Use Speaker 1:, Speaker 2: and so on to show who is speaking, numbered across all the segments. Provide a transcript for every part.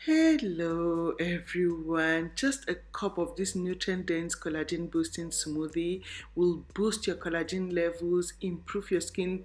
Speaker 1: Hello everyone. Just a cup of this nutrient dense collagen boosting smoothie will boost your collagen levels, improve your skin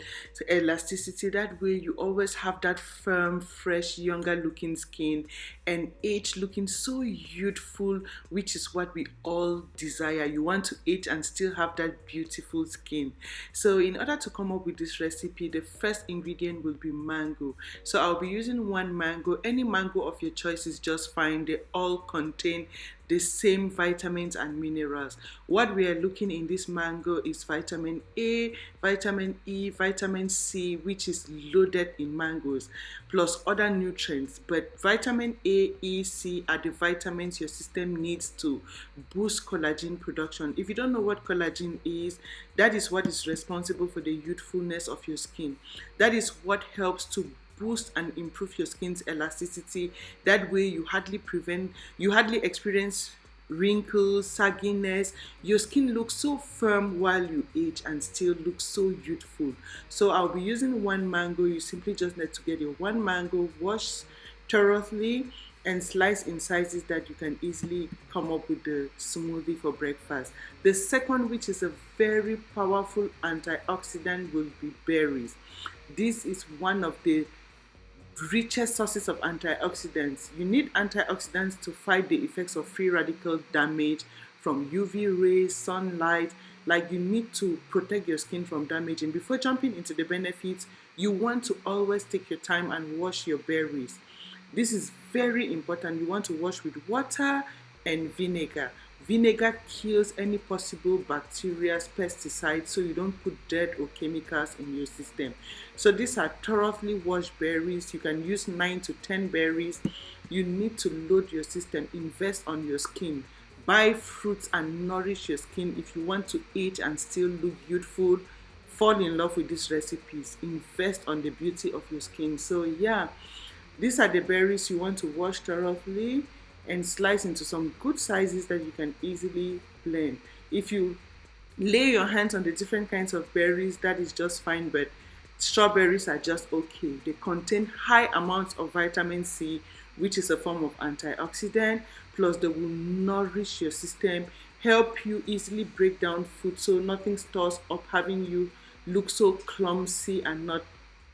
Speaker 1: elasticity. That way you always have that firm, fresh, younger looking skin and age looking so youthful, which is what we all desire. You want to age and still have that beautiful skin. So in order to come up with this recipe, the first ingredient will be mango. So I'll be using one mango. Any mango of your choice is just fine. They all contain the same vitamins and minerals. What we are looking in this mango is vitamin A, vitamin E, vitamin C, which is loaded in mangoes, plus other nutrients. But vitamin A, E, C are the vitamins your system needs to boost collagen production. If you don't know what collagen is, that is what is responsible for the youthfulness of your skin. That is what helps to boost and improve your skin's elasticity. That way you hardly experience wrinkles, sagginess. Your skin looks so firm while you age and still looks so youthful. So I'll be using one mango. You simply just need to get your one mango, wash thoroughly and slice in sizes that you can easily come up with the smoothie for breakfast. The second, which is a very powerful antioxidant, will be berries. This is one of the richest sources of antioxidants. You need antioxidants to fight the effects of free radical damage from UV rays, sunlight. Like, you need to protect your skin from damaging. Before jumping into the benefits, you want to always take your time and wash your berries. This is very important. You want to wash with water and vinegar. Vinegar kills any possible bacteria, pesticides, so you don't put dirt or chemicals in your system. So these are thoroughly washed berries. You can use 9 to 10 berries. You need to load your system, invest on your skin. Buy fruits and nourish your skin. If you want to age and still look youthful, fall in love with these recipes. Invest on the beauty of your skin. So yeah, these are the berries you want to wash thoroughly and slice into some good sizes that you can easily blend. If you lay your hands on the different kinds of berries, that is just fine, but strawberries are just okay. They contain high amounts of vitamin C, which is a form of antioxidant, plus they will nourish your system, help you easily break down food so nothing stores up having you look so clumsy and not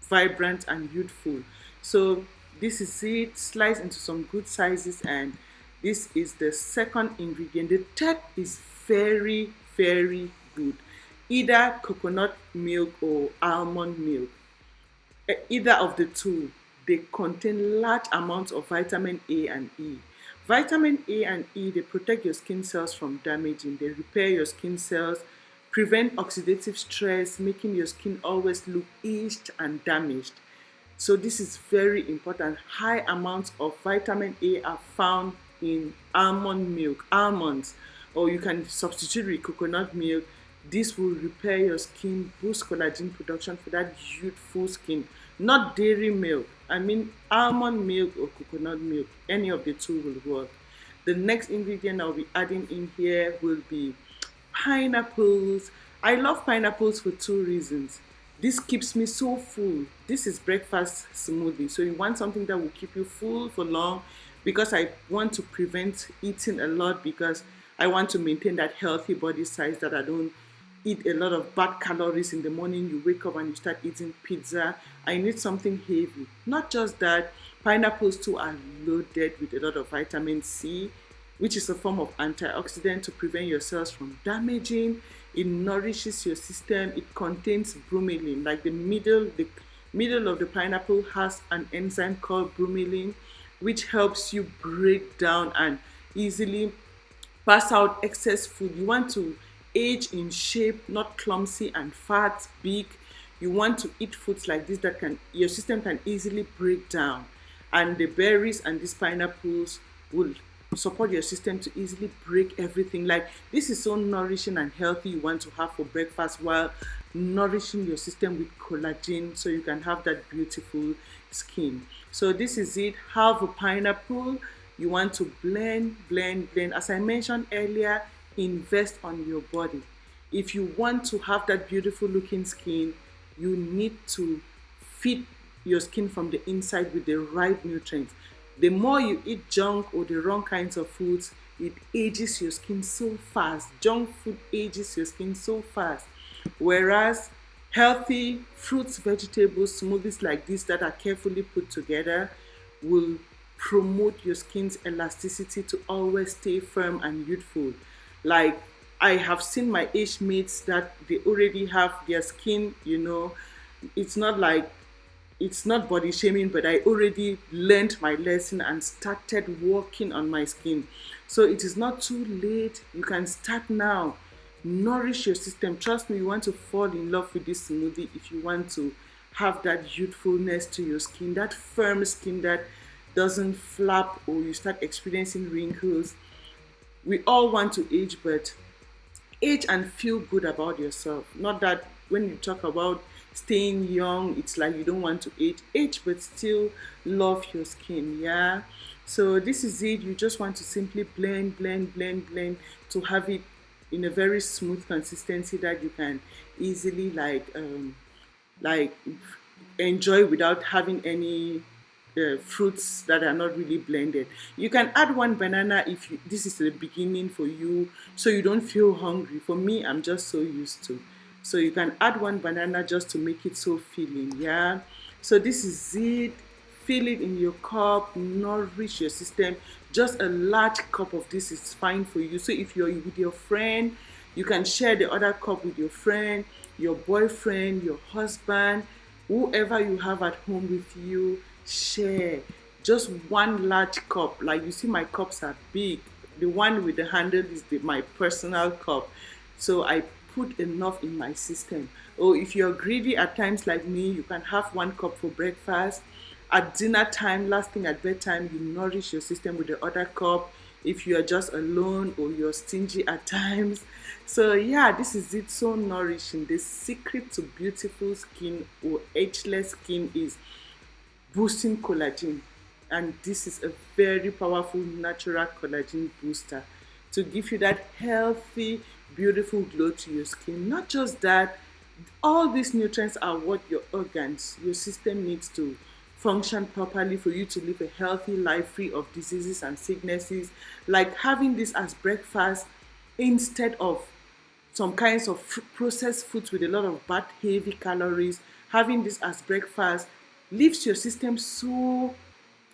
Speaker 1: vibrant and youthful. So this is it. Slice into some good sizes, and this is the second ingredient. The third is very, very good. Either coconut milk or almond milk. Either of the two, they contain large amounts of vitamin A and E. Vitamin A and E, they protect your skin cells from damaging. They repair your skin cells, prevent oxidative stress, making your skin always look aged and damaged. So this is very important. High amounts of vitamin A are found in almond milk, almonds, or you can substitute with coconut milk. This will repair your skin, boost collagen production for that youthful skin. Not dairy milk. I mean almond milk or coconut milk. Any of the two will work. The next ingredient I'll be adding in here will be pineapples. I love pineapples for two reasons. This keeps me so full. This is breakfast smoothie. So you want something that will keep you full for long, because I want to prevent eating a lot, because I want to maintain that healthy body size, that I don't eat a lot of bad calories in the morning. You wake up and you start eating pizza. I need something heavy. Not just that, pineapples too are loaded with a lot of vitamin C, which is a form of antioxidant to prevent your cells from damaging. It nourishes your system. It contains bromelain. Like the middle of the pineapple has an enzyme called bromelain, which helps you break down and easily pass out excess food. You want to age in shape, not clumsy and fat, big. You want to eat foods like this that your system can easily break down. And the berries and these pineapples will support your system to easily break everything. Like, this is so nourishing and healthy. You want to have for breakfast while nourishing your system with collagen so you can have that beautiful skin. So this is it. Have a pineapple. You want to blend. As I mentioned earlier, invest on your body. If you want to have that beautiful looking skin, you need to feed your skin from the inside with the right nutrients. The more you eat junk or the wrong kinds of foods, it ages your skin so fast. Junk food ages your skin so fast. Whereas healthy fruits, vegetables, smoothies like this that are carefully put together will promote your skin's elasticity to always stay firm and youthful. Like, I have seen my age mates that they already have their skin, it's not like it's not body shaming, but I already learned my lesson and started working on my skin. So it is not too late. You can start now. Nourish your system. Trust me, you want to fall in love with this smoothie if you want to have that youthfulness to your skin, that firm skin that doesn't flap or you start experiencing wrinkles. We all want to age, but age and feel good about yourself. Not that when you talk about staying young, it's like you don't want to age, but still love your skin. Yeah. So this is it. You just want to simply blend, blend, blend, blend to have it in a very smooth consistency that you can easily like enjoy without having any fruits that are not really blended. You can add one banana if this is the beginning for you, so you don't feel hungry. For me, I'm just so used to. So you can add one banana just to make it so filling. Yeah. So this is it. Fill it in your cup, nourish your system. Just a large cup of this is fine for you. So if you're with your friend, you can share the other cup with your friend, your boyfriend, your husband, whoever you have at home with you. Share just one large cup. Like, you see, my cups are big. The one with the handle is my personal cup. So I put enough in my system. Or if you're greedy at times like me, you can have one cup for breakfast. At dinner time, last thing at bedtime, you nourish your system with the other cup if you are just alone or you're stingy at times. So yeah, this is it. So nourishing. The secret to beautiful skin or ageless skin is boosting collagen, and this is a very powerful natural collagen booster to give you that healthy, beautiful glow to your skin. Not just that, all these nutrients are what your organs, your system needs to function properly for you to live a healthy life free of diseases and sicknesses. Like having this as breakfast instead of some kinds of processed foods with a lot of bad heavy calories. Having this as breakfast leaves your system so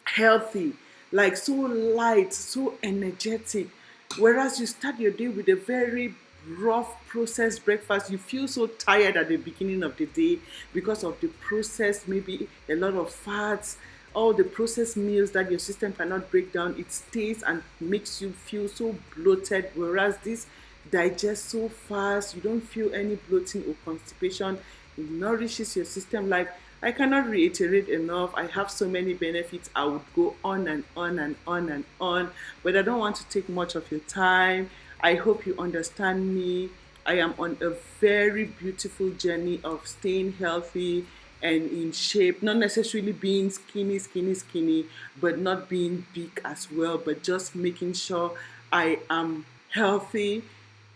Speaker 1: healthy, like so light, so energetic. Whereas you start your day with a very rough processed breakfast, you feel so tired at the beginning of the day because of the processed, maybe a lot of fats, all the processed meals that your system cannot break down. It stays and makes you feel so bloated. Whereas this digests so fast, you don't feel any bloating or constipation. It nourishes your system. Like, I cannot reiterate enough. I have so many benefits. I would go on and on and on and on, but I don't want to take much of your time. I hope you understand me. I am on a very beautiful journey of staying healthy and in shape, not necessarily being skinny, skinny, skinny, but not being big as well, but just making sure I am healthy,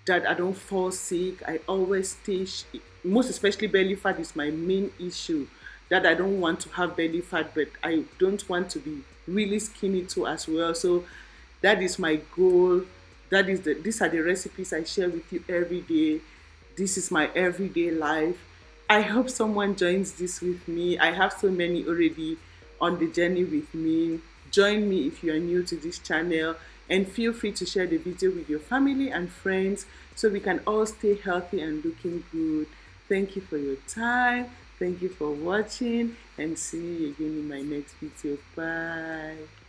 Speaker 1: that I don't fall sick. I always stay, most especially belly fat is my main issue. That I don't want to have belly fat, but I don't want to be really skinny too as well. So that is my goal. These are the recipes I share with you every day. This is my everyday life. I hope someone joins this with me. I have so many already on the journey with me. Join me if you are new to this channel, and feel free to share the video with your family and friends so we can all stay healthy and looking good. Thank you for your time. Thank you for watching, and see you again in my next video. Bye.